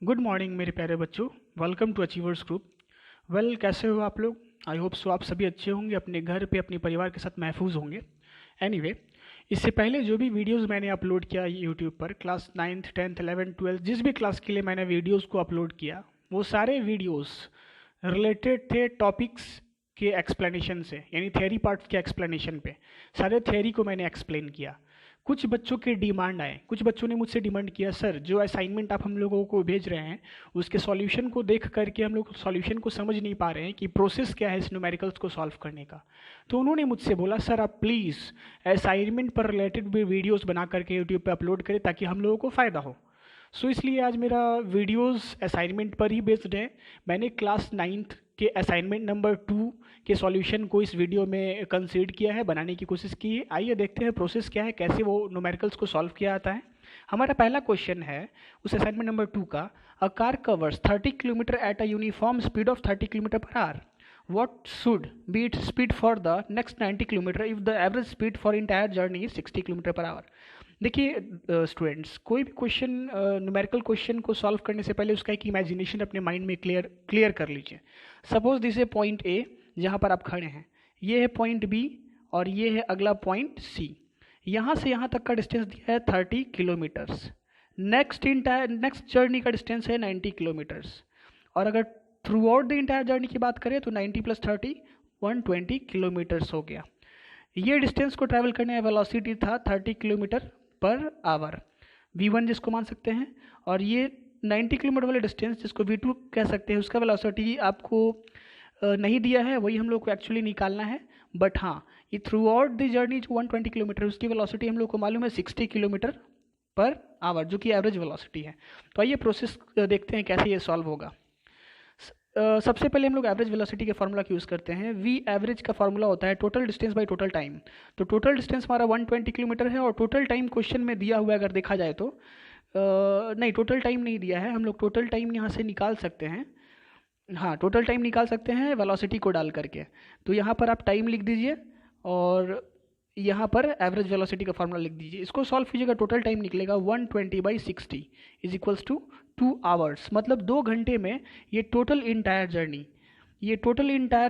Good morning मेरे प्यारे बच्चों। Welcome to achievers group. कैसे हो आप लोग? आई होप सो आप सभी अच्छे होंगे, अपने घर पे अपने परिवार के साथ महफूज होंगे। एनीवे, इससे पहले जो भी वीडियोस मैंने अपलोड किया यूट्यूब पर, class 9th 10th 11th 12th जिस भी क्लास के लिए मैंने वीडियोस को अपलोड किया, वो सारे वीडियोस रिलेटेड थे टॉपिक्स के एक्सप्लेनेशन से, यानी थ्योरी पार्ट्स के एक्सप्लेनेशन पे। सारे थ्योरी को मैंने एक्सप्लेन किया। कुछ बच्चों के डिमांड आए, कुछ बच्चों ने मुझसे डिमांड किया, सर जो असाइनमेंट आप हम लोगों को भेज रहे हैं उसके सॉल्यूशन को देख करके हम लोग सॉल्यूशन को समझ नहीं पा रहे हैं कि प्रोसेस क्या है इस न्यूमेरिकल्स को सॉल्व करने का। तो उन्होंने मुझसे बोला, सर आप प्लीज़ असाइनमेंट पर रिलेटेड भी वीडियोस बना करके यूट्यूब पे अपलोड करें ताकि हम लोगों को फ़ायदा हो। सो इसलिए आज मेरा वीडियोस असाइनमेंट पर ही बेस्ड है। मैंने क्लास 9th के असाइनमेंट नंबर 2 के सॉल्यूशन को इस वीडियो में कंसीड किया है, बनाने की कोशिश की है। आइए देखते हैं प्रोसेस क्या है, कैसे वो न्यूमेरिकल्स को सॉल्व किया जाता है। हमारा पहला क्वेश्चन है उस असाइनमेंट नंबर 2 का। A car covers 30 kilometre eight a uniform speed of 30 kilometre per our. What should be its speed for the next 90 kilometre if the average speed for entire journey is 60 kilometre per our? देखिए students, कोई भी question numerical question को solve करने से पहले उसका एक imagination अपने माइंड में क्लियर कर लीजिए। सपोज दिस है पॉइंट ए जहाँ पर आप खड़े हैं, ये है पॉइंट बी और ये है अगला पॉइंट सी। यहाँ से यहाँ तक का डिस्टेंस दिया है 30 किलोमीटर्स। नेक्स्ट जर्नी का डिस्टेंस है 90 किलोमीटर्स। और अगर through out the entire journey की बात करें तो 90 + 30 120 किलोमीटर्स हो गया। ये डिस्टेंस को ट्रैवल करने का वेलोसिटी था 30 किलोमीटर पर आवर, v1 जिसको मान सकते हैं। और ये 90 किलोमीटर वाले डिस्टेंस जिसको v2 कह सकते हैं, उसका वेलोसिटी आपको नहीं दिया है, वही हम लोग को एक्चुअली निकालना है। बट हाँ, ये थ्रू आउट द जर्नी जो 120 किलोमीटर, उसकी वेलोसिटी हम लोग को मालूम है 60 किलोमीटर पर आवर, जो कि एवरेज वेलोसिटी है। तो आइए प्रोसेस देखते हैं कैसे ये सॉल्व होगा। सबसे पहले हम लोग एवरेज वेलोसिटी के फार्मूला यूज़ करते हैं। वी एवरेज का फार्मूला होता है total distance by total time. तो टोटल डिस्टेंस हमारा 120 किलोमीटर है और टोटल टाइम क्वेश्चन में दिया हुआ है, अगर देखा जाए तो नहीं, टोटल टाइम नहीं दिया है। हम लोग टोटल टाइम यहाँ से निकाल सकते हैं। हाँ, टोटल टाइम निकाल सकते हैं वेलोसिटी को डाल करके। तो यहाँ पर आप टाइम लिख दीजिए और यहाँ पर एवरेज वेलोसिटी का फार्मूला लिख दीजिए। इसको सॉल्व कीजिएगा, टोटल टाइम निकलेगा 120/60 इज इक्वल्स टू 2 आवर्स। मतलब 2 घंटे में ये टोटल इंटायर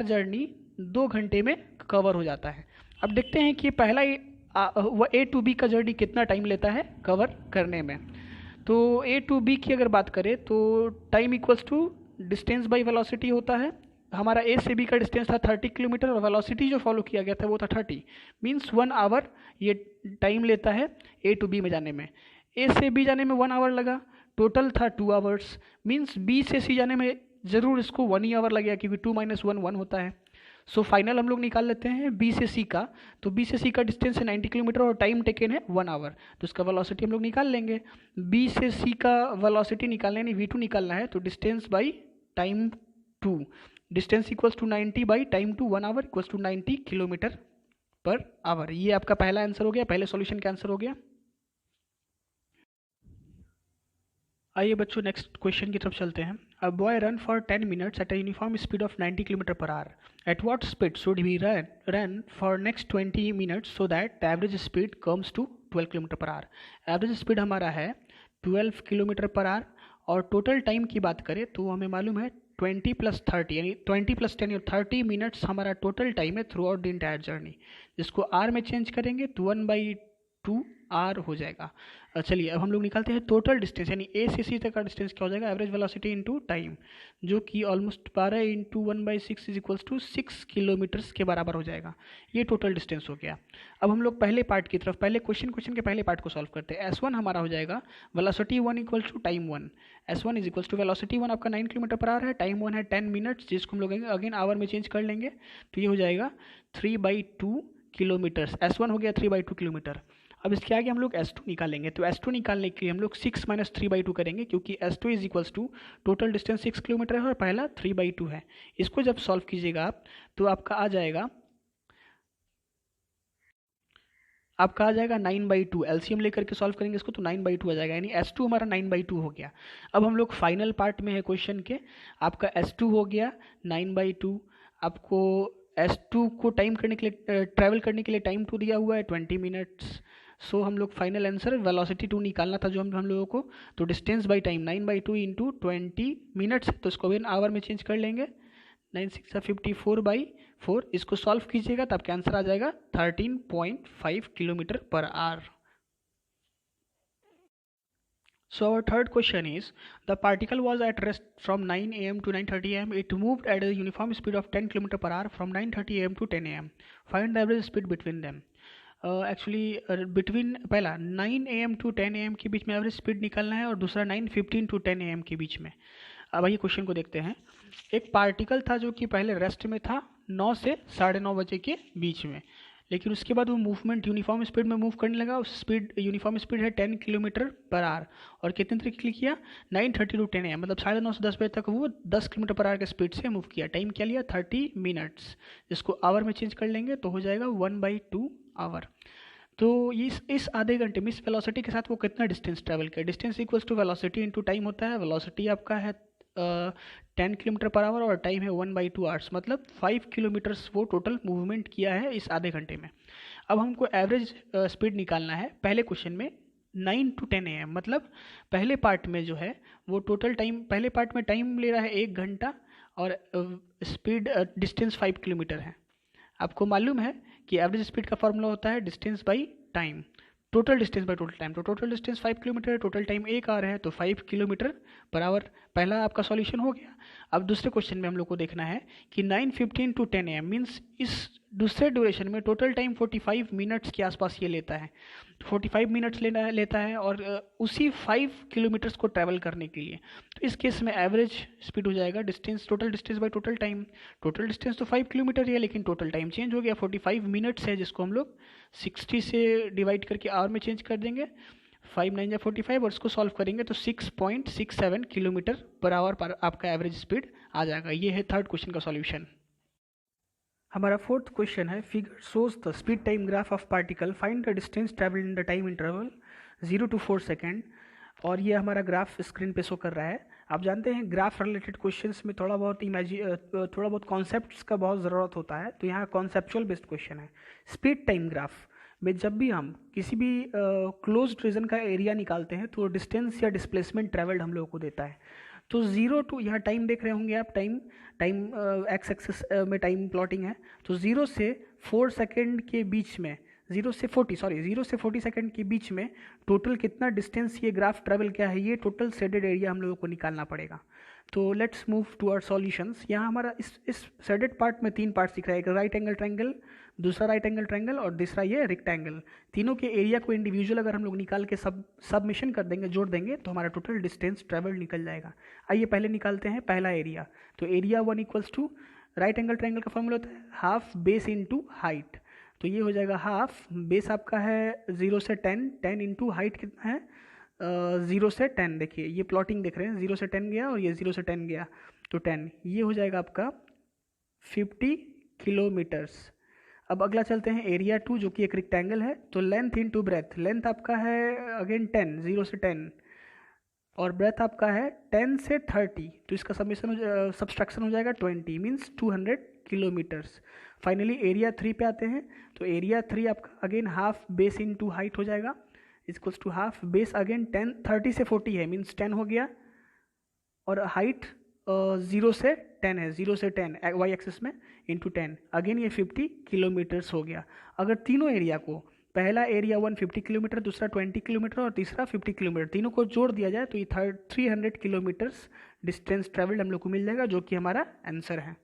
जर्नी 2 घंटे में कवर हो जाता है। अब देखते हैं कि पहला ए टू बी का जर्नी कितना टाइम लेता है कवर करने में। तो ए टू बी की अगर बात करें तो time equals to distance by velocity होता है। हमारा ए से बी का डिस्टेंस था 30 किलोमीटर और वेलोसिटी जो फॉलो किया गया था वो था 30, मीन्स 1 आवर ये टाइम लेता है ए टू बी में जाने में। ए से बी जाने में 1 आवर लगा, टोटल था 2 आवर्स। मीन्स बी से सी जाने में ज़रूर इसको 1 ही आवर लगेगा, क्योंकि 2 - 1 1 होता है। सो फाइनल हम लोग निकाल लेते हैं बी से सी का। तो बी से सी का डिस्टेंस है 90 किलोमीटर और टाइम टेकन है 1 आवर, तो इसका वेलोसिटी हम लोग निकाल लेंगे। बी से सी का वेलोसिटी निकालना है, यानी v2 निकालना है। तो distance by time 2, distance equals to 90 by time 2 1 hour equals to 90 kilometre per hour. ये आपका पहला आंसर हो गया, पहले सॉल्यूशन का आंसर हो गया। आइए बच्चों, नेक्स्ट क्वेश्चन की तरफ चलते हैं। A boy run for 10 minutes at a uniform speed of 90 kilometre per hour. At what speed should he run for next 20 minutes so that the average speed comes to 12 kilometre per hour. Average speed हमारा है 12 kilometre per our और total time की बात करें तो हमें मालूम है 20 + 30, यानी 20 + 10 और 30 मिनट्स हमारा टोटल टाइम है through out the entire journey. जिसको आर में चेंज करेंगे तो 1/2 आर हो जाएगा। चलिए अब हम लोग निकालते हैं टोटल डिस्टेंस, यानी ए से सी तक का डिस्टेंस क्या हो जाएगा, एवरेज वेलोसिटी इंटू टाइम, जो कि almost 12 × 1/6 is equals to 6 kilometres के बराबर हो जाएगा। ये टोटल डिस्टेंस हो गया। अब हम लोग पहले पार्ट की तरफ, पहले क्वेश्चन के पहले पार्ट को सॉल्व करते हैं। S1 हमारा हो जाएगा velocity 1 equals to time 1। S1 is equals to velocity 1 आपका 9 किलोमीटर पर आवर है, टाइम 1 है 10 मिनट्स, जिसको हम लोग अगेन आवर में चेंज कर लेंगे। तो ये हो जाएगा 3/2 किलोमीटर्स। S1 हो गया 3/2 किलोमीटर। अब इसके आगे हम लोग S2 निकालेंगे। तो S2 निकालने के लिए हम लोग 6 - 3/2 करेंगे, क्योंकि S2 is equals to total distance 6 kilometre है और पहला 3/2 है। इसको जब सॉल्व कीजिएगा आप तो आपका आ जाएगा 9/2। एलसीएम लेकर के सॉल्व करेंगे इसको तो 9/2 आ जाएगा, यानी S2 हमारा 9/2 हो गया। अब हम लोग फाइनल पार्ट में है क्वेश्चन के। आपका S2 हो गया 9/2। आपको S2 को टाइम करने के लिए ट्रैवल करने के लिए टाइम 2 दिया हुआ है 20 मिनट्स। सो हम लोग फाइनल आंसर वेलोसिटी 2 निकालना था जो हम लोगों को। तो distance by time 9/2 into 20 minutes, तो इसको भी आवर में चेंज कर लेंगे। 9 6 54/4, इसको सॉल्व कीजिएगा तो आपका आंसर आ जाएगा 13.5 kilometre per our. So our third question is, the particle was at rest from 9 am to 9:30 am. It moved at a uniform speed of 10 km per hour from 9:30 am to 10 am. Find the average speed between them. Actually between पहला 9 am to 10 am के बीच में average speed निकालना है और दूसरा 9:15 to 10 am के बीच में। अब आइए क्वेश्चन को देखते हैं। एक पार्टिकल था जो कि पहले रेस्ट में था 9 से 9:30 बजे के बीच में, लेकिन उसके बाद वो मूवमेंट यूनिफॉर्म स्पीड में मूव करने लगा। उस स्पीड यूनिफॉर्म स्पीड है 10 किलोमीटर पर आवर, और कितने तरीके के लिए किया 9:30 टू 10 am, मतलब 9:30 से 10 बजे तक वो 10 किलोमीटर पर आवर के स्पीड से मूव किया। टाइम क्या लिया 30 मिनट्स, जिसको आवर में चेंज कर लेंगे तो हो जाएगा 1/2 आवर। तो इस आधे घंटे में इस वेलोसिटी के साथ वो कितना डिस्टेंस ट्रैवल किया। Distance equals to velocity into time होता है। वेलोसिटी आपका है 10 किलोमीटर पर आवर और टाइम है 1/2 आवर्स, मतलब 5 किलोमीटर्स वो टोटल मूवमेंट किया है इस आधे घंटे में। अब हमको एवरेज स्पीड निकालना है। पहले क्वेश्चन में 9 टू 10 am, मतलब पहले पार्ट में जो है वो टोटल टाइम, पहले पार्ट में टाइम ले रहा है 1 घंटा और स्पीड डिस्टेंस 5 किलोमीटर है। आपको मालूम है कि एवरेज स्पीड का फॉर्मूला होता है distance by time, total distance by total time. तो टोटल डिस्टेंस 5 किलोमीटर है, टोटल टाइम 1 आवर है, तो 5 किलोमीटर पर आवर पहला आपका सॉल्यूशन हो गया। अब दूसरे क्वेश्चन में हम लोग को देखना है कि 9:15 टू 10 am मीन्स इस दूसरे ड्यूरेशन में टोटल टाइम 45 मिनट्स के आसपास ये लेता है। 45 मिनट्स लेता है और उसी 5 किलोमीटर्स को ट्रैवल करने के लिए। तो इस केस में एवरेज स्पीड हो जाएगा distance, total distance by total time. Total distance तो 5 किलोमीटर ही है, लेकिन टोटल टाइम चेंज हो गया, 45 मिनट्स है, जिसको हम लोग 60 से डिवाइड करके आवर में चेंज कर देंगे। 5 9 45 और इसको सॉल्व करेंगे तो 6.67 किलोमीटर पर आवर पर आपका एवरेज स्पीड आ जाएगा। ये है थर्ड क्वेश्चन का सॉल्यूशन। हमारा फोर्थ क्वेश्चन है, figure shows the speed time graph of particle, find the distance travelled in the time interval 0 to 4 second. और ये हमारा ग्राफ स्क्रीन पे शो कर रहा है। आप जानते हैं ग्राफ रिलेटेड क्वेश्चंस में थोड़ा बहुत कॉन्सेप्ट्स का बहुत ज़रूरत होता है, तो यहाँ कॉन्सेप्चुअल बेस्ड क्वेश्चन है। स्पीड टाइम ग्राफ में जब भी हम किसी भी क्लोज्ड रीजन का एरिया निकालते हैं तो डिस्टेंस या डिस्प्लेसमेंट ट्रैवल्ड हम लोगों को देता है। तो 0 टू, यहाँ टाइम देख रहे होंगे आप, टाइम एक्स एक्सिस में टाइम प्लॉटिंग है, तो 0 से 4 सेकेंड के बीच में, 0 से 40 सेकेंड के बीच में टोटल कितना डिस्टेंस ये ग्राफ ट्रैवल किया है, ये टोटल शेडेड एरिया हम लोगों को निकालना पड़ेगा। तो let's move to our solutions. यहाँ हमारा इस शेडेड पार्ट में 3 पार्ट्स दिख रहा है, एक राइट एंगल ट्रायंगल, दूसरा राइट एंगल ट्रायंगल और तीसरा ये रेक्टेंगल। तीनों के एरिया को इंडिविजुअल अगर हम लोग निकाल के सबमिशन कर देंगे, जोड़ देंगे, तो हमारा टोटल डिस्टेंस ट्रैवल निकल जाएगा। आइए पहले निकालते हैं पहला एरिया। तो area 1 equals to, right angle triangle का फॉर्मूला होता है हाफ बेस इंटू हाइट। तो ये हो जाएगा हाफ, बेस आपका है 0 से 10, 10 इंटू हाइट कितना है 0 से 10। देखिए ये प्लॉटिंग देख रहे हैं, 0 से 10 गया और ये 0 से 10 गया, तो 10, ये हो जाएगा आपका 50 किलोमीटर्स। अब अगला चलते हैं एरिया 2 जो कि एक रेक्टेंगल है। तो लेंथ इंटू ब्रेथ, लेंथ आपका है अगेन 10, 0 से 10, और ब्रेथ आपका है 10 से 30, तो इसका सब्सट्रैक्शन हो जाएगा 20, मीन्स 200 किलोमीटर्स। फाइनली एरिया 3 पे आते हैं। तो एरिया 3 आपका again half base into height हो जाएगा, equals to half base again 10, 30 से 40 है, मीन्स 10 हो गया, और हाइट 0 से 10 है, 0 से 10 वाई एक्सिस में इंटू 10, अगेन ये 50 किलोमीटर्स हो गया। अगर तीनों एरिया को, पहला एरिया 150 किलोमीटर, दूसरा 20 किलोमीटर और तीसरा 50 किलोमीटर, तीनों को जोड़ दिया जाए तो ये 300 किलोमीटर्स डिस्टेंस ट्रेवल्ड हम लोग को मिल जाएगा, जो कि हमारा आंसर है।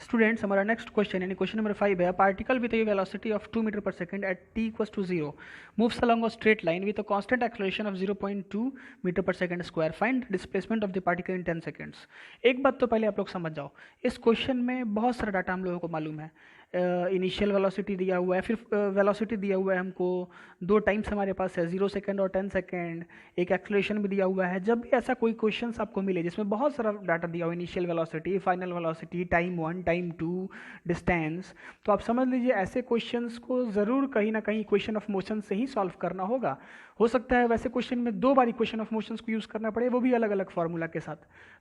स्टूडेंट्स हमारा नेक्स्ट क्वेश्चन यानी क्वेश्चन नंबर 5 है, particle with a velocity of 2 metre per second at t equals to 0 moves along a straight line with a constant acceleration of 0.2 metre per second square, find displacement of the particle in 10 seconds. एक बात तो पहले आप लोग समझ जाओ, इस question में बहुत सारा डाटा हम लोगों को मालूम है। इनिशियल वेलोसिटी दिया हुआ है, फिर वेलोसिटी दिया हुआ है हमको, 2 टाइम्स हमारे पास है 0 सेकेंड और 10 सेकेंड, एक एक्सेलरेशन भी दिया हुआ है। जब भी ऐसा कोई क्वेश्चन आपको मिले जिसमें बहुत सारा डाटा दिया हुआ है, initial velocity, final velocity, time 1, time 2, distance, तो आप समझ लीजिए ऐसे क्वेश्चंस को ज़रूर कहीं ना कहीं इक्वेशन ऑफ मोशन से ही सॉल्व करना होगा। हो सकता है वैसे क्वेश्चन में 2 बार इक्वेशन ऑफ मोशंस को यूज़ करना पड़े, वो भी अलग अलग फार्मूला के साथ।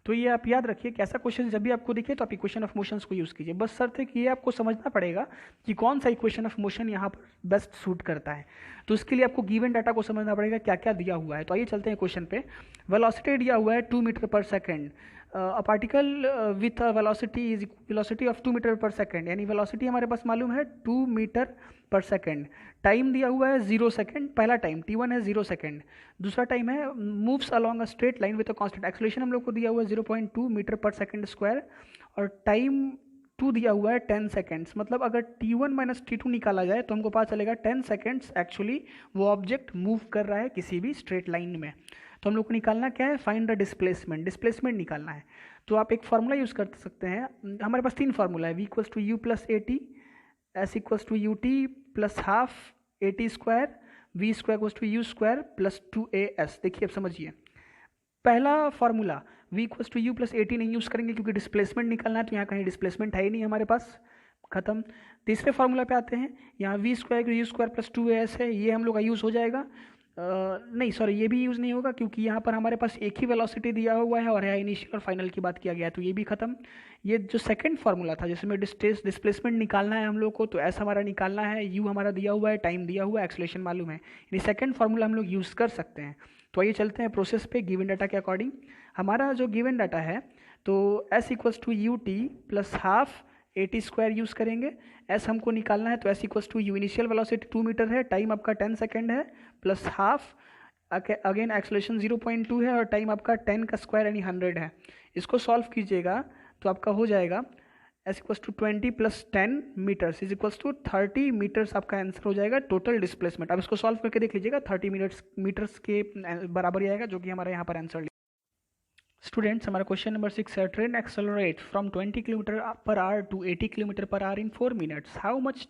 तो ये आप याद रखिए कि ऐसा क्वेश्चन जब भी आपको दिखे तो आप इक्वेशन ऑफ मोशंस को यूज़ कीजिए। बस शर्त है कि ये आपको समझना पड़ेगा कि कौन सा इक्वेशन ऑफ मोशन यहाँ पर बेस्ट सूट करता है। तो इसके लिए आपको गिवन डाटा को समझना पड़ेगा क्या क्या दिया हुआ है। तो आइए चलते हैं क्वेश्चन पे। वेलोसिटी दिया हुआ है 2 metre per second. A particle with a velocity is velocity of 2 metre per second, यानी वेलोसिटी हमारे पास मालूम है 2 मीटर पर सेकेंड। टाइम दिया हुआ है 0 सेकेंड, पहला टाइम t1 है 0 सेकेंड। दूसरा टाइम है moves along a straight line with a constant acceleration हम लोग को दिया हुआ है 0.2 मीटर पर सेकेंड स्क्वायर, और टाइम 2 दिया हुआ है 10 सेकेंड्स। मतलब अगर t1 माइनस t2 निकाला जाए तो हमको पता चलेगा 10 सेकेंड्स एक्चुअली वो ऑब्जेक्ट मूव कर रहा है किसी भी स्ट्रेट लाइन में। तो हम लोग को निकालना क्या है, फाइंड द डिस्प्लेसमेंट, डिस्प्लेसमेंट निकालना है। तो आप एक फार्मूला यूज़ कर सकते हैं, हमारे पास 3 फार्मूला है, v equals to u plus a t, s equals to u t plus half a t square, v square equals to u square plus 2as। देखिए अब समझिए, पहला formula v equals to u plus a t नहीं use करेंगे क्योंकि displacement निकालना है, तो यहाँ कहीं डिस्प्लेसमेंट है ही नहीं हमारे पास, खत्म। तीसरे फार्मूला पे आते हैं, यहाँ v square u square plus 2as है, ये हम लोग का यूज़ हो जाएगा। नहीं सॉरी, ये भी यूज़ नहीं होगा क्योंकि यहाँ पर हमारे पास एक ही वेलोसिटी दिया हुआ है और है इनिशियल और फाइनल की बात किया गया है, तो ये भी खत्म। ये जो सेकंड फार्मूला था जिसमें डिस्प्लेसमेंट निकालना है हम लोग को, तो ऐसा हमारा निकालना है, यू हमारा दिया हुआ है, टाइम दिया हुआ है, एक्सेलरेशन मालूम है, यानी सेकंड फार्मूला हम लोग यूज़ कर सकते हैं। तो आइए चलते हैं प्रोसेस पे गिवन डाटा के अकॉर्डिंग। हमारा जो गिवन डाटा है तो s equals to u t plus half a t square use करेंगे। एस हमको निकालना है तो s equals to u, initial velocity 2 metre है, टाइम आपका 10 सेकेंड है, प्लस हाफ अगेन एक्सेलरेशन 0.2 है, और टाइम आपका 10 का स्क्वायर यानी 100 है। इसको सॉल्व कीजिएगा तो आपका हो जाएगा s equals to 20 plus 10 metres is equals to 30 metres आपका आंसर हो जाएगा टोटल डिस्प्लेसमेंट। अब इसको सॉल्व करके देख लीजिएगा, 30 मीटर्स के बराबर ही आएगा, जो कि हमारे यहाँ पर आंसर। स्टूडेंट्स, हमारा क्वेश्चन नंबर 6 है, train accelerate from 20 kilometre per hour to 80 kilometre per hour in 4 minutes, how much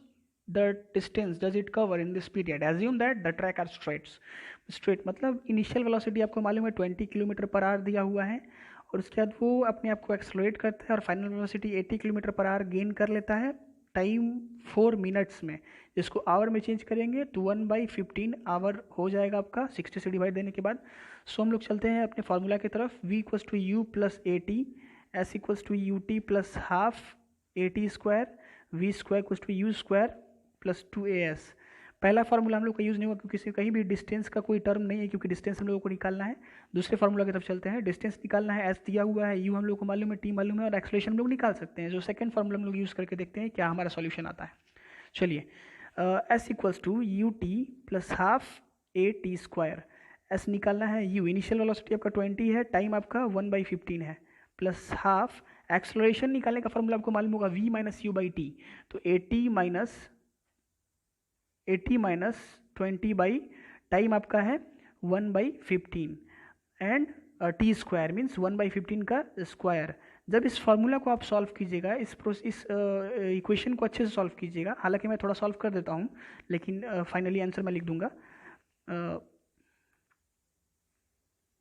the distance does it cover in this period, assume that the track are straight. मतलब initial velocity आपको मालूम है 20 kilometre per our दिया हुआ है, और उसके बाद वो अपने आप को एक्सेलरेट करता है और final velocity 80 kilometre per our gain कर लेता है टाइम 4 मिनट्स में। जिसको आवर में चेंज करेंगे तो 1/15 आवर हो जाएगा आपका 60 से डिवाइड देने के बाद। सो हम लोग चलते हैं अपने फार्मूला की तरफ, v equals to u plus a t, s equals to u t plus half a t square, v square equals to u square plus 2as। पहला फार्मूला हम लोग का यूज़ नहीं होगा क्योंकि कहीं भी डिस्टेंस का कोई टर्म नहीं है, क्योंकि डिस्टेंस हम लोगों को निकालना है। दूसरे फार्मूला की तरफ चलते हैं, डिस्टेंस निकालना है, एस दिया हुआ है, यू हम लोग को मालूम है, टी मालूम है, और एक्सेलरेशन हम लोग निकाल सकते हैं। जो सेकंड फार्मूला हम लोग यूज़ करके देखते हैं क्या हमारा सॉल्यूशन आता है। चलिए, s equals to u t plus half a t square, s निकालना है, यू इनिशियल वेलोसिटी आपका 20 है, टाइम आपका 1/15 है, प्लस हाफ एक्सेलरेशन निकालने का फार्मूला आपको मालूम होगा v minus you by T, तो 80 माइनस 20 बाई टाइम आपका है 1/15 एंड टी स्क्वायर मीन्स 1/15 का स्क्वायर। जब इस फार्मूला को आप सॉल्व कीजिएगा, इस इक्वेशन को अच्छे से सॉल्व कीजिएगा, हालांकि मैं थोड़ा सॉल्व कर देता हूँ लेकिन फाइनली आंसर मैं लिख दूंगा।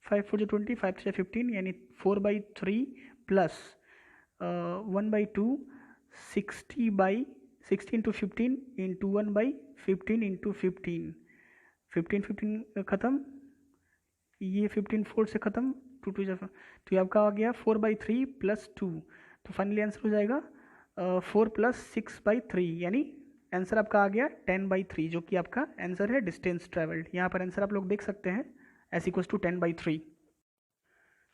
5 4 जो 20, 5 से 15 यानी 4/3 प्लस 1/2 60 इंटू 15 इंटू 1/15 इंटू 15 ख़त्म, ये 15 4 से ख़त्म, 2 2 जा, तो ये आपका आ गया 4/3 प्लस 2, तो फाइनली आंसर हो जाएगा 4 प्लस 6/3, यानी आंसर आपका आ गया 10/3, जो कि आपका आंसर है डिस्टेंस ट्रेवल्ड। यहाँ पर आंसर आप लोग देख सकते हैं s equals to 10/3।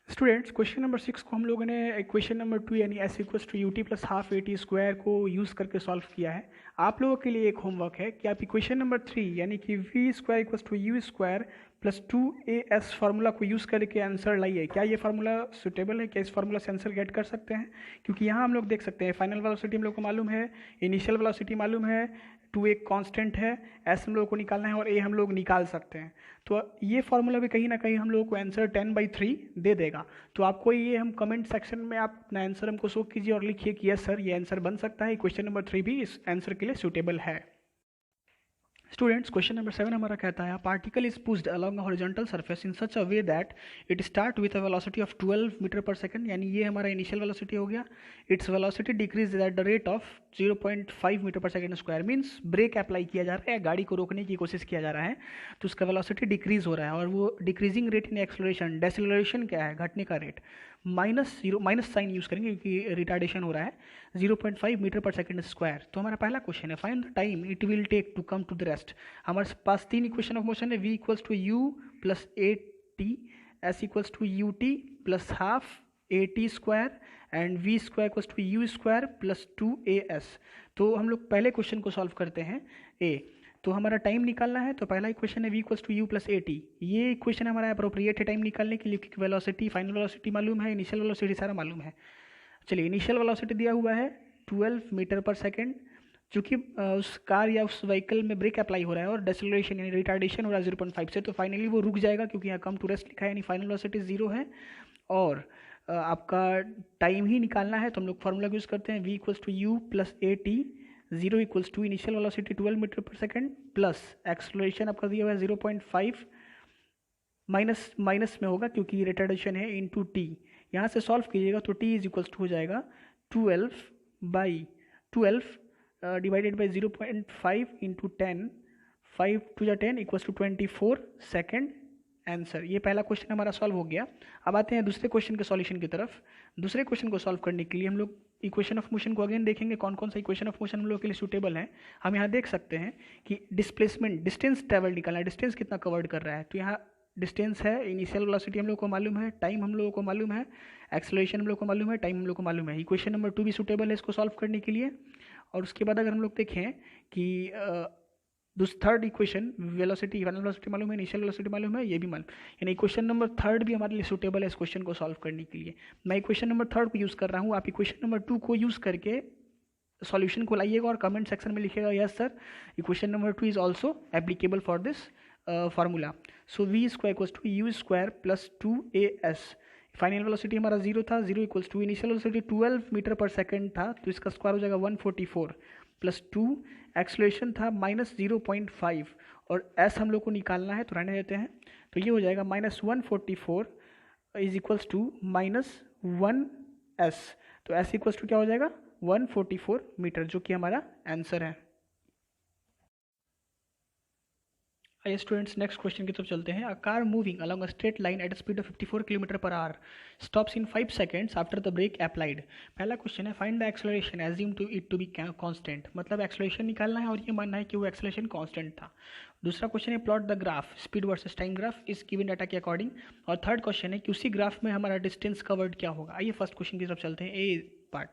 Students, question number 6 को हम लोगों ने इक्वेशन नंबर 2 यानी s equals to u t plus half a t square को यूज़ करके सॉल्व किया है। आप लोगों के लिए एक होमवर्क है कि आप इक्वेशन नंबर 3 यानी कि v square equals to u square plus 2as formula को यूज़ करके आंसर लाइए। क्या ये फार्मूला सुटेबल है, क्या इस फार्मूला से आंसर गेट कर सकते हैं? क्योंकि यहाँ हम लोग देख सकते हैं फाइनल वेलोसिटी हम लोग को मालूम है, इनिशियल वेलोसिटी मालूम है, 2 एक कांस्टेंट है, एस हम लोग को निकालना है और ए हम लोग निकाल सकते हैं। तो ये फार्मूला भी कहीं ना कहीं हम लोग को आंसर 10/3 दे देगा। तो आपको ये हम कमेंट सेक्शन में आप अपना आंसर हमको शो कीजिए और लिखिए कि यस सर ये आंसर बन सकता है, क्वेश्चन नंबर 3 भी इस आंसर के लिए सूटेबल है। स्टूडेंट्स, क्वेश्चन नंबर 7 हमारा कहता है particle is pushed along a horizontal surface in such a way that it start with a velocity of 12 metre per second, यानी ये हमारा इनिशियल वेलोसिटी हो गया। Its velocity decrease at the rate of 0.5 metre per second square, means brake apply किया जा रहा है, गाड़ी को रोकने की कोशिश किया जा रहा है, तो उसका वेलोसिटी डिक्रीज हो रहा है। और वो डिक्रीजिंग रेट इन एक्सेलरेशन, डेसेलरेशन क्या है, घटने का रेट, माइनस साइन यूज करेंगे क्योंकि रिटार्डेशन हो रहा है, 0.5 मीटर पर सेकंड स्क्वायर। तो हमारा पहला क्वेश्चन है find the time it will take to come to the rest. हमारे पास तीन इक्वेशन ऑफ मोशन है, v equals to u plus a t, s equals to u t plus half a t square and v square equals to u square plus 2as। तो हम लोग पहले question को solve करते हैं a। तो हमारा टाइम निकालना है, तो पहला इक्वेशन है v equals to u plus a t. ये इक्वेशन हमारा अप्रोप्रिएट है टाइम निकालने के लिए, क्योंकि वेलोसिटी, फाइनल वेलोसिटी मालूम है, इनिशियल वेलोसिटी सारा मालूम है। चलिए, इनिशियल वेलोसिटी दिया हुआ है 12 मीटर पर सेकंड, चूँकि उस कार या उस व्हीकल में ब्रेक अप्लाई हो रहा है और डेसेलरेशन यानी रिटार्डेशन हो रहा है 0.5 से, तो फाइनली वो रुक जाएगा क्योंकि यहाँ कम टू रेस्ट लिखा है, यानी फाइनल वेलोसिटी 0 है। और आपका टाइम ही निकालना है, तो हम लोग फार्मूला यूज़ करते हैं v equals to u plus a t, 0 equals to initial velocity 12 metre per second plus acceleration आपका दिया हुआ है 0.5, माइनस में होगा क्योंकि रिटार्डेशन है, इंटू टी। यहाँ से सॉल्व कीजिएगा तो t इज इक्वल्स टू हो जाएगा 12 डिवाइडेड बाई 0.5 इंटू 10, 5 टू जा 10 इक्वल्स टू 24 सेकेंड आंसर। ये पहला क्वेश्चन हमारा सॉल्व हो गया। अब आते हैं दूसरे क्वेश्चन के सॉल्यूशन की तरफ। दूसरे क्वेश्चन को सॉल्व करने के लिए हम लोग इक्वेशन ऑफ मोशन को अगेन देखेंगे, कौन कौन सा इक्वेशन ऑफ मोशन हम लोग के लिए सूटेबल है। हम यहाँ देख सकते हैं कि डिस्प्लेसमेंट, डिस्टेंस ट्रेवल निकालना है, डिस्टेंस कितना कवर्ड कर रहा है। तो यहाँ डिस्टेंस है, इनिशियल वेलोसिटी हम लोग को मालूम है, टाइम हम लोगों को मालूम है, एक्सेलरेशन हम लोग को मालूम है, टाइम हम लोग को मालूम है। इक्वेशन नंबर 2 भी सूटेबल है इसको सॉल्व करने के लिए। और उसके बाद अगर हम लोग देखें कि third equation, velocity, final velocity मालूम है, इनिशियल वेलोसिटी मालूम है, ये भी मालूम, यानी इक्वेशन नंबर 3 भी हमारे लिए सूटेबल है इस क्वेश्चन को सॉल्व करने के लिए। मैं इक्वेशन नंबर 3 को यूज़ कर रहा हूँ, आप इक्वेशन नंबर 2 को यूज़ करके सॉल्यूशन को लाइएगा और कमेंट सेक्शन में लिखिएगा yes sir, equation number 2 is also applicable for this formula. So v square equals to u square plus 2as। Final velocity हमारा 0 था, 0 equals to initial velocity 12 metre per second था, तो इसका स्क्वायर हो जाएगा 144 plus 2, acceleration था minus 0.5 और s हम लोग को निकालना है, तो रहने देते हैं। तो ये हो जाएगा minus 144 is equals to minus 1s। तो s इक्वल्स टू क्या हो जाएगा 144 मीटर, जो कि हमारा आंसर है। आइए स्टूडेंट्स, नेक्स्ट क्वेश्चन की तरफ चलते हैं। A car moving along a straight line at speed of 54 kilometre per hour stops in 5 seconds after the brake applied. पहला क्वेश्चन है find the acceleration assume to it to be constant, मतलब acceleration निकालना है और ये मानना है कि वो एक्सेलरेशन कांस्टेंट था। दूसरा क्वेश्चन है plot the graph speed versus time graph इस गिवन डाटा के अकॉर्डिंग। और थर्ड क्वेश्चन है कि उसी ग्राफ में हमारा डिस्टेंस कवर्ड क्या होगा। आइए फर्स्ट क्वेश्चन की तरफ चलते हैं। ए पार्ट,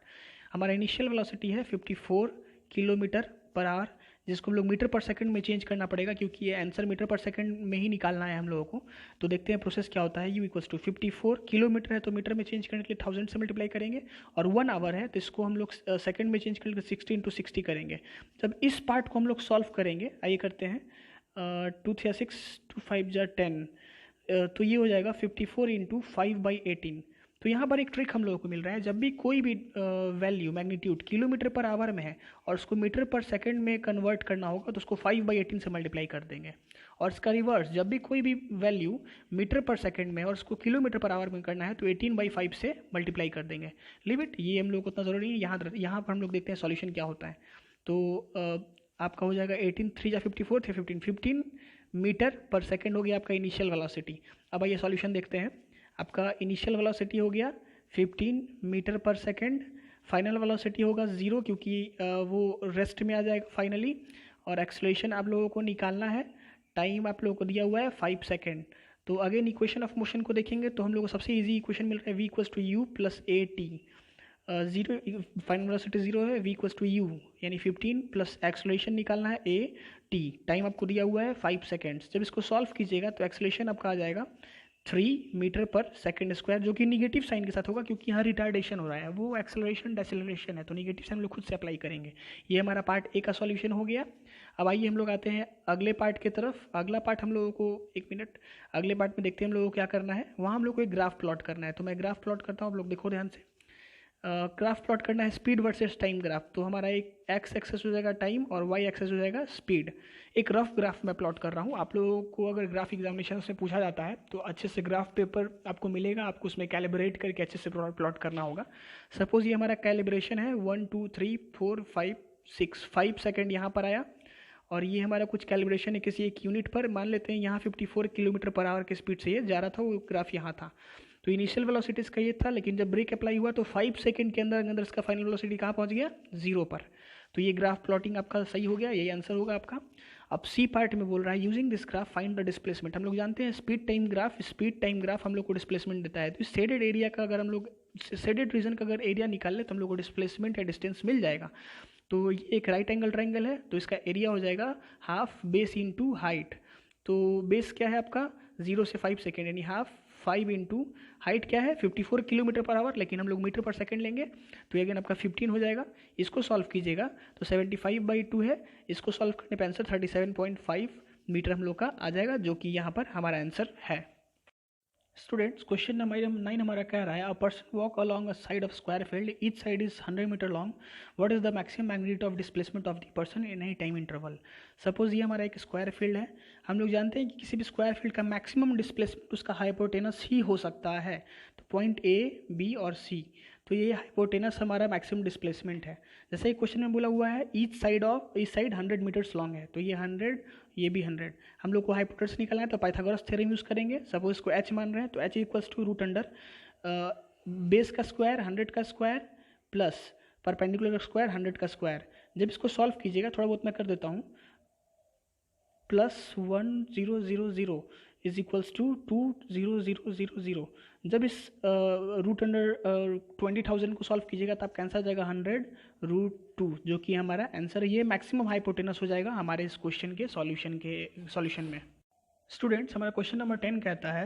हमारा इनिशियल वेलोसिटी है 54 किलोमीटर पर आवर, जिसको हम लोग मीटर पर सेकंड में चेंज करना पड़ेगा क्योंकि ये आंसर मीटर पर सेकंड में ही निकालना है हम लोगों को। तो देखते हैं प्रोसेस क्या होता है। u इक्वल्स टू 54 किलोमीटर है तो मीटर में चेंज करने के लिए 1000 से मल्टीप्लाई करेंगे, और 1 आवर है तो इसको हम लोग सेकंड में चेंज करके 60 इंटू 60 करेंगे। जब इस पार्ट को हम लोग सॉल्व करेंगे, आइए करते हैं, 2 3 6 2 5 जा 10, तो ये हो जाएगा 54 इंटू 5/18। तो यहाँ पर एक ट्रिक हम लोगों को मिल रहा है, जब भी कोई भी value magnitude kilometre per our में है और उसको मीटर पर सेकंड में कन्वर्ट करना होगा तो उसको 5/18 से मल्टीप्लाई कर देंगे। और इसका रिवर्स, जब भी कोई भी वैल्यू मीटर पर सेकंड में और उसको किलोमीटर पर आवर में करना है तो 18/5 से मल्टीप्लाई कर देंगे। लिव इट, ये हम लोग को उतना ज़रूरी नहीं है। यहाँ पर हम लोग देखते हैं सॉल्यूशन क्या होता है। तो आपका हो जाएगा 18 3 जा 54 थे 15 मीटर पर सेकंड हो गया आपका इनिशियल वेलोसिटी। अब आइए सॉल्यूशन देखते हैं। आपका इनिशियल वेलोसिटी हो गया 15 metre per second, final velocity होगा 0 क्योंकि वो रेस्ट में आ जाएगा फाइनली, और एक्सेलरेशन आप लोगों को निकालना है। टाइम आप लोगों को दिया हुआ है 5 सेकेंड। तो अगेन इक्वेशन ऑफ मोशन को देखेंगे तो हम लोग को सबसे इजी इक्वेशन मिल रहा है v equals to u plus a t. 0 final velocity 0 है, v इक्वल्स टू यू यानी 15 प्लस एक्सेलरेशन निकालना है ए टी, टाइम आपको दिया हुआ है 5 सेकेंड्स। जब इसको सॉल्व कीजिएगा तो एक्सेलरेशन आपका आ जाएगा 3 मीटर पर सेकंड स्क्वायर, जो कि निगेटिव साइन के साथ होगा क्योंकि यहाँ रिटार्डेशन हो रहा है, वो एक्सेलरेशन डेसेलरेशन है, तो निगेटिव साइन हम लोग खुद से अप्लाई करेंगे। ये हमारा पार्ट ए का सॉल्यूशन हो गया। अब आइए हम लोग आते हैं अगले पार्ट की तरफ। अगला पार्ट हम लोगों को, एक मिनट, अगले पार्ट में देखते हैं हम लोगों को क्या करना है। वहाँ हम लोग को एक ग्राफ प्लॉट करना है, तो मैं ग्राफ प्लॉट करता हूँ, आप लोग देखो ध्यान से। ग्राफ प्लॉट करना है स्पीड वर्सेस टाइम ग्राफ, तो हमारा एक एक्स एक्सेस हो जाएगा टाइम और वाई एक्सेस हो जाएगा स्पीड। एक रफ ग्राफ मैं प्लॉट कर रहा हूँ। आप लोगों को अगर ग्राफ एग्जामिनेशन में पूछा जाता है तो अच्छे से ग्राफ पेपर आपको मिलेगा, आपको उसमें कैलिब्रेट करके अच्छे से प्लॉट करना होगा। सपोज ये हमारा कैलिब्रेशन है 1 2 3 4 5 6, 5 सेकेंड यहाँ पर आया, और ये हमारा कुछ कैलिब्रेशन है किसी एक यूनिट पर। मान लेते हैं यहाँ 54 किलोमीटर पर आवर की स्पीड से ये जा रहा था, वो ग्राफ यहाँ था। तो इनिशियल वेलोसिटी इसका ये था, लेकिन जब ब्रेक अप्लाई हुआ तो 5 सेकंड के अंदर इसका फाइनल वेलोसिटी कहाँ पहुँच गया, 0 पर। तो ये ग्राफ प्लॉटिंग आपका सही हो गया, यही आंसर होगा आपका। अब सी पार्ट में बोल रहा है using this graph find the displacement. हम लोग जानते हैं स्पीड टाइम ग्राफ हम लोग को डिस्प्लेसमेंट देता है। तो इस शेडेड एरिया का अगर हम लोग शेडेड रीजन का अगर एरिया निकाल ले तो हम लोग को डिस्प्लेसमेंट या डिस्टेंस मिल जाएगा। तो ये एक राइट एंगल ट्राइंगल है, तो इसका एरिया हो जाएगा हाफ बेस इंटू हाइट। तो बेस क्या है आपका 0 से 5 सेकेंड, यानी हाफ 5 इंटू हाइट क्या है 54 किलोमीटर पर आवर, लेकिन हम लोग मीटर पर सेकंड लेंगे तो ये अगेन आपका 15 हो जाएगा। इसको सॉल्व कीजिएगा तो 75/2 है, इसको सॉल्व करने पर आंसर 37.5 मीटर हम लोग का आ जाएगा, जो कि यहाँ पर हमारा आंसर है। स्टूडेंट्स, क्वेश्चन नंबर 9 हमारा कह रहा है a person walk along a side of square field, each side is 100 metre long, what is the maximum magnitude of displacement of the person in any time interval. Suppose ये हमारा एक square field है। हम लोग जानते हैं कि किसी भी स्क्वायर फील्ड का मैक्सिमम डिस्प्लेसमेंट उसका हाइपोटेनस ही हो सकता है, तो पॉइंट ए बी और सी, तो ये हाइपोटेनस हमारा मैक्सिमम डिस्प्लेसमेंट है। जैसे क्वेश्चन में बोला हुआ है ईच साइड 100 मीटर्स लॉन्ग है, तो ये 100 ये भी 100। हम लोग को हाइपोटेनस निकालना है तो पाइथागोरस थ्योरम यूज़ करेंगे। सपोज इसको h मान रहे हैं तो h equals to root under base का स्क्वायर 100 का स्क्वायर प्लस परपेंडिकुलर का स्क्वायर 100 का स्क्वायर। जब इसको सॉल्व कीजिएगा, थोड़ा बहुत मैं कर देता हूँ, +1000 इज इक्वल्स टू 20000। जब इस रूट अंडर 20,000 को सॉल्व कीजिएगा तो आपका आंसर आ जाएगा 100√2, जो कि हमारा आंसर है। ये मैक्सिमम हाइपोटेनस हो जाएगा हमारे इस क्वेश्चन के सॉल्यूशन में। स्टूडेंट्स, हमारा क्वेश्चन नंबर 10 कहता है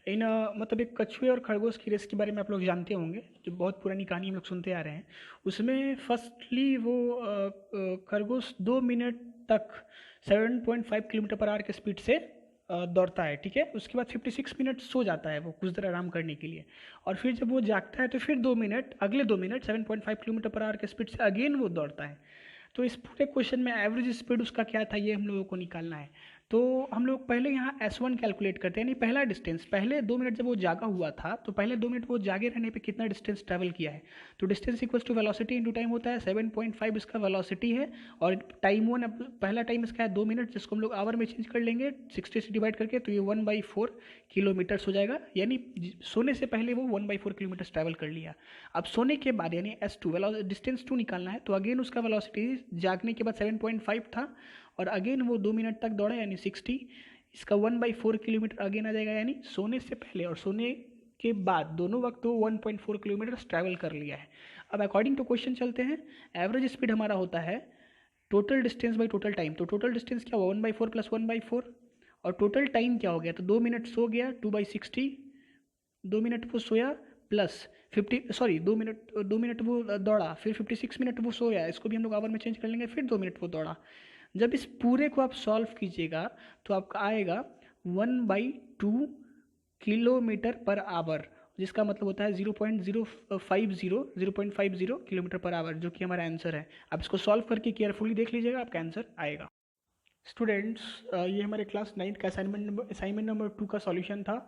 मतलब एक कछुए और खरगोश की रेस के बारे में आप लोग जानते होंगे, जो बहुत पुरानी कहानी हम लोग सुनते आ रहे हैं। उसमें फर्स्टली वो खरगोश 2 मिनट तक 7.5 किलोमीटर पर आवर के स्पीड से दौड़ता है, ठीक है। उसके बाद 56 मिनट सो जाता है वो कुछ देर आराम करने के लिए, और फिर जब वो जागता है तो फिर अगले 2 मिनट 7.5 किलोमीटर पर आवर के स्पीड से अगेन वो दौड़ता है। तो इस पूरे क्वेश्चन में एवरेज स्पीड उसका क्या था ये हम लोगों को निकालना है। तो हम लोग पहले यहाँ S1 कैलकुलेट करते हैं, यानी पहला डिस्टेंस। पहले 2 मिनट जब वो जागा हुआ था तो पहले 2 मिनट वो जागे रहने पे कितना डिस्टेंस ट्रैवल किया है, तो distance equals to velocity into time होता है। 7.5 इसका वेलोसिटी है, और टाइम 1 पहला टाइम इसका है 2 मिनट, जिसको हम लोग आवर में चेंज कर लेंगे 60 से डिवाइड करके, तो ये 1/4 किलोमीटर्स हो जाएगा। यानी सोने से पहले वो 1/4 किलोमीटर्स ट्रैवल कर लिया। अब सोने के बाद यानी S2 डिस्टेंस 2 निकालना है, तो अगेन उसका वेलोसिटी जागने के बाद 7.5 था, और अगेन वो 2 मिनट तक दौड़ा यानी 60। इसका 1/4 किलोमीटर अगेन आ जाएगा, यानी सोने से पहले और सोने के बाद दोनों वक्त वो 1.4 किलोमीटर ट्रैवल कर लिया है। अब अकॉर्डिंग टू क्वेश्चन चलते हैं। एवरेज स्पीड हमारा होता है total distance by total time. तो टोटल डिस्टेंस क्या हुआ 1/4 + 1/4, और टोटल टाइम क्या हो गया, तो 2 मिनट सो गया 2/60, 2 मिनट वो सोया प्लस 2 मिनट वो दौड़ा, फिर 56 मिनट वो सोया, इसको भी हम लोग आवर में चेंज कर लेंगे, फिर 2 मिनट वो दौड़ा। जब इस पूरे को आप सॉल्व कीजिएगा तो आपका आएगा 1/2 किलोमीटर पर आवर, जिसका मतलब होता है 0.50 किलोमीटर पर आवर, जो कि हमारा आंसर है। आप इसको सॉल्व करके केयरफुली देख लीजिएगा, आपका आंसर आएगा। स्टूडेंट्स, ये हमारे क्लास 9 का असाइनमेंट नंबर 2 का सॉल्यूशन था।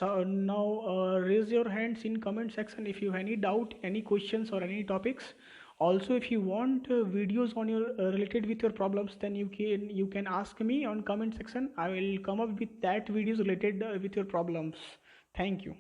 Now raise your hands in comment section if you any doubt, any questions और any topics. Also, if you want videos on your related with your problems, then you can ask me on comment section. I will come up with that videos related with your problems. Thank you.